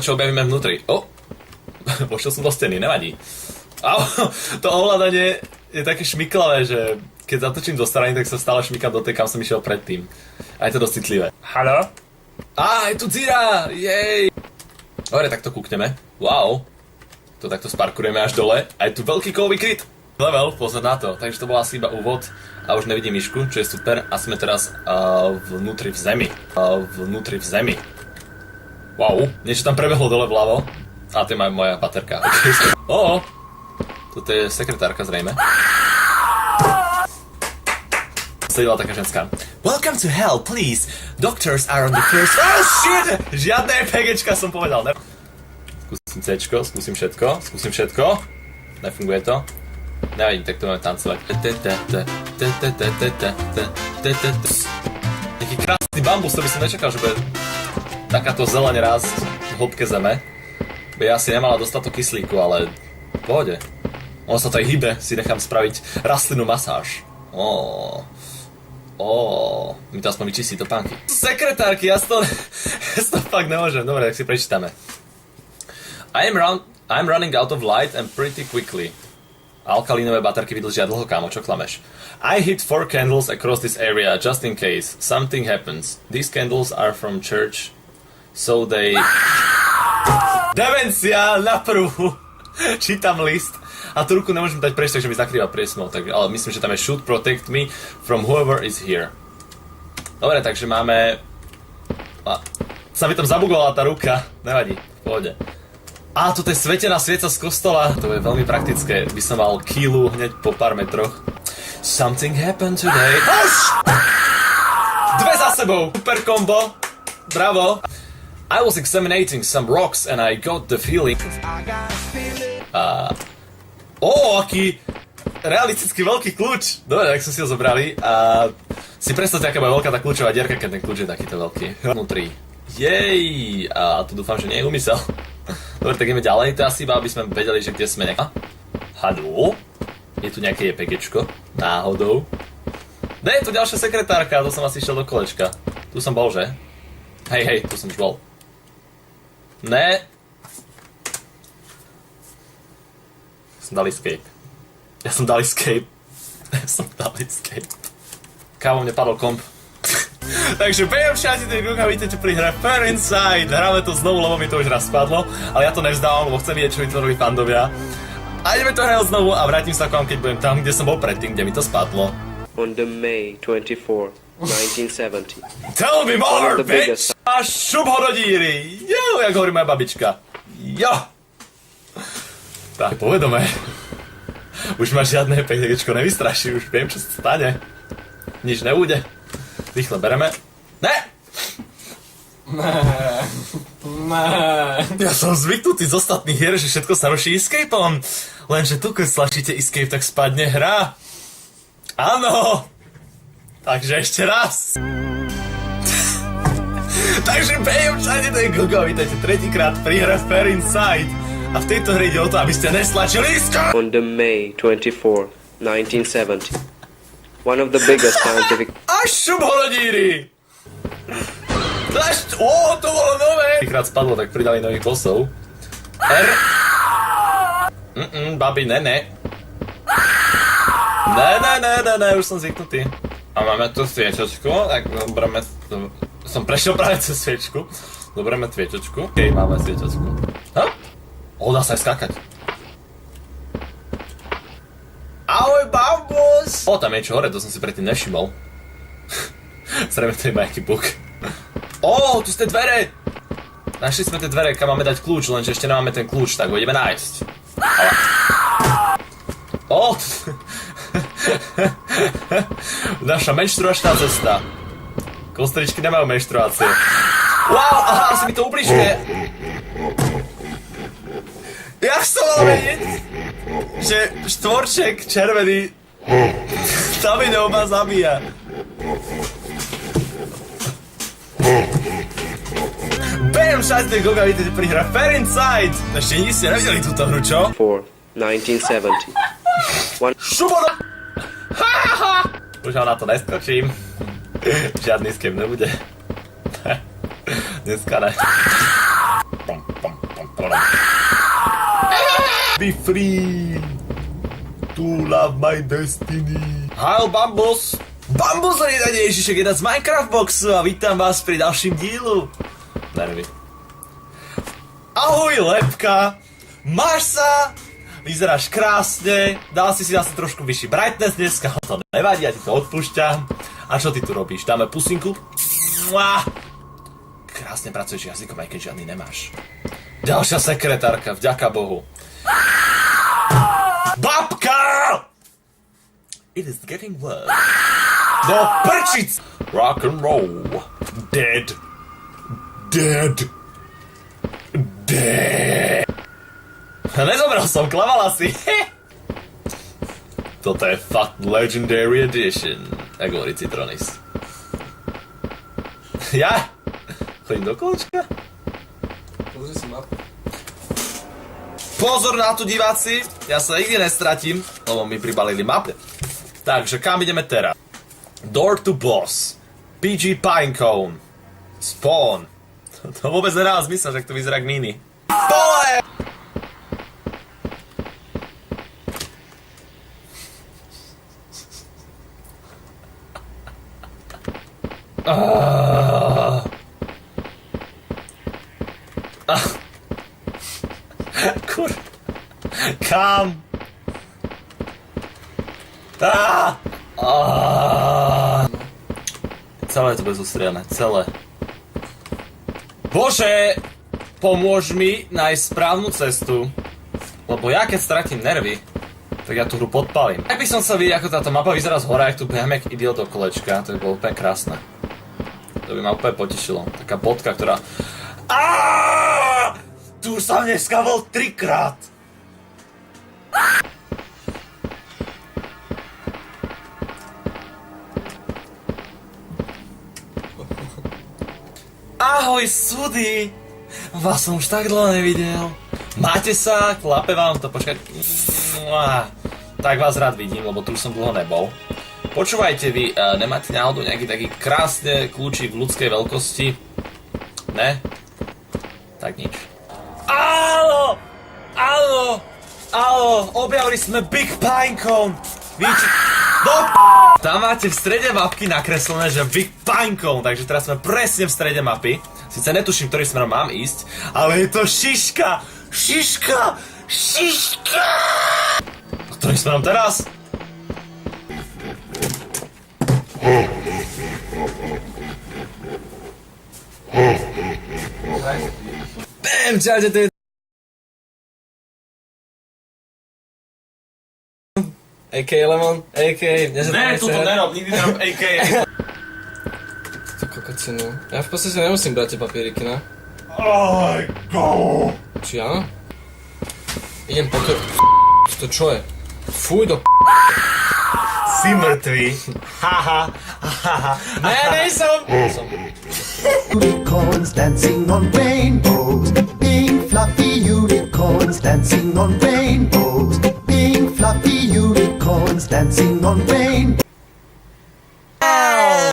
čo objavíme vnútri. Vošiel som do steny, nevadí. To ovládanie je také šmiklavé, že keď zatočím do strany, tak sa stále šmykam do tej, kam som išiel predtým. A je to dosť citlivé. Haló? Je tu dzíra! Jej! Dobre, tak to kúkneme. Wow. To takto sparkurujeme až dole. A je tu veľký kovový kryt. Level, pozor na to. Takže to bol asi iba úvod. A už nevidím myšku, čo je super. A sme teraz vnútri v zemi. Wow, niečo tam prebehlo dole vľavo. A to je moja baterka. Okay. Toto je sekretárka zrejme. Sedela taká ženská. Welcome to hell, please. Doctors are on the first... Oh shit! Žiadne EPGčka som povedal. Skúsim Cčko, skúsim všetko. Nefunguje to. Nevadím, tak to máme tancovať. Taký krásny bambus, to by som nečakal, že bude takáto zeleň rásť v hĺbke zeme. By asi nemala dostatok kyslíku, ale v pohode. Ono sa to aj hýbe, si nechám spraviť rastlinnú masáž. Mi to aspoň vyčistí topánky. Sekretárky, ja to fakt nemôžem. Dobre, tak si prečítame. I'm running out of light and pretty quickly. Alkalínové baterky vydlžia dlho, kámo, čo klameš? I hit 4 candles across this area just in case something happens. These candles are from church, so they... Demencia na prvú! Čítam list. A tú ruku nemôžem dať preč, takže mi zakrýva priesmol. Ale myslím, že tam je should protect me from whoever is here. Dobre, takže máme... Sa mi tam zabugovala tá ruka. Nevadí, v pohode. Toto je svetená svieca z kostola. To je veľmi praktické. By som mal kýlu hneď po pár metroch. Something happened today. Dve za sebou. Super combo. Bravo. I was examining some rocks and I got the feeling... aký realisticky veľký kľúč. Dobre, tak som si ho zobrali a si predstavte, aká bude veľká tá kľúčová dierka, keď ten kľúč je takýto veľký. Vnútri. Jej! A tu dúfam, že nie je úmysel. Dobre, tak ideme ďalej. To asi iba, aby sme vedeli, že kde sme Haló? Je tu nejaké EPGčko? Náhodou? Je tu ďalšia sekretárka, to som asi išiel do kolečka. Tu som bol, že? Hej, tu som už bol. Ne. Ja som dal escape. Kámo, mne padol komp. Takže bejem všetci tej Google, vítejte pri hre Fair Inside. Hráme to znovu, lebo mi to už raz spadlo. Ale ja to nevzdávam, lebo chcem vidieť, čo vytvorili fandovia. A ideme to hrať znovu a vrátim sa k vám, keď budem tam, kde som bol predtým, kde mi to spadlo. On the May 24, 1970. Tell me more, bitch! A šup ho do díry! Jo, jak hovorí moja babička. Jo! Tak, povedome. Už ma žiadne PGčko nevystraší, už viem, čo sa stane. Nič nebude. Rýchle bereme. Ne! Ja som zvyknutý z ostatných hier, že všetko sa ruší escapeom. Lenže tu, keď stlačíte escape, tak spadne hra. Áno! Takže ešte raz. Takže bejem všade tej Google, vítajte tretíkrát pri hre Fair Inside. A v tejto hre ide o to, aby ste nestlačili escape. On the May 24, 1970. One of the biggest scientific... Až šup ho do díry! To bolo nové! Týkrát spadlo, tak pridali nových bossov. R. Babi, ne. Ne, už som zvyknutý. A máme tu sviečočku, tak dobereme... Som prešiel práve cez sviečku. Dobereme sviečočku. Okej, máme sviečočku. Dá sa aj skákať. Ahoj, bambus! Tam je čo hore, to som si predtým nevšimol. Zrejme to je nejaký bug. Tu sú tie dvere! Našli sme tie dvere, kam máme dať kľúč, lenže ešte nemáme ten kľúč, tak ho ideme nájsť. Naša menštruačná cesta. Kostričky nemajú menštruácie. Wow, asi mi to ubližuje. Jak som mal vedieť, že štvorček červený Davidov ma zabíja. Bam, šajste, koľko vidíte pri hre Fair Inside. Ešte nikdy ste nevideli túto hru, čo? 1970. Šuboda! Už na to neskočím. Žiadny escape nebude. Dneska ne. Be free to love my destiny. Hail Bambus! Bambus riadanie Ježišek, jeden z Minecraft boxu a vítam vás pri ďalším dílu. Nervy. Ahoj Lepka! Máš sa? Vyzeráš krásne, dal si zase trošku vyšší brightness dneska, to nevadí, ja ti to odpúšťam. A čo ty tu robíš? Dáme pusinku? Mua! Krásne pracuješ jazykom, aj keď žiadny nemáš. Ďalšia sekretárka, vďaka Bohu. Babka! It is getting worse. Do prčic! Rock and roll. Dead. Dead. Dead. Nezomrel som, klavala si. Toto je fakt Legendary Edition, jak hovorí Citronis. Ja? Chodím do kolečka? Pozri si mapu. Pozor na to, diváci, ja sa nikdy nestratím, lebo mi pribalili mapy. Takže kam ideme teraz? Door to Boss, PG Pinecone, Spawn. To vôbec nedá zmysel, že to vyzerá k mini. Pole! Kur... Kam? Celé to bude zostrieľné, celé. Bože! Pomôž mi nájsť správnu cestu. Lebo ja keď stratím nervy, tak ja tú hru podpalím. Tak by som sa videl, ako táto mapa vyzerá z hora, jak tu behem jak idiot do kolečka, to by bolo úplne krásne. To by ma úplne potešilo. Taká bodka, ktorá... Tu už som dneska bol 3-krát. Ahoj, sudy! Vás som už tak dlho nevidel. Máte sa, klape vám to, počkať. Tak vás rád vidím, lebo tu už som dlho nebol. Počúvajte vy, nemáte náhodou nejaký taký krásny kľúčik v ľudskej veľkosti? Ne? Tak nič. Áno! Áno! Áno! Objavili sme Big Pinecone! Víte? Tam máte v strede mapky nakreslené, že Big Pinecone, takže teraz sme presne v strede mapy. Sice netuším, ktorým smerom mám ísť, ale je to šiška! Šiška! Šiška! Ktorým smerom teraz? Bam! Čaute, to je... A.K. Lemon, A.K. Ne, toto nerob, nikdy nerob A.K. To kokocinu. Ja v podstate nemusím brať tie papieriky, ne? Go! Či áno? Idem po to... To čo je? Fuj do Si mŕtvý. Haha, haha. Ne, nejsem! Unicorns dancing on rainbows, pink fluffy unicorns dancing on rainbows, pink fluffy unicorns dancing on rainbows.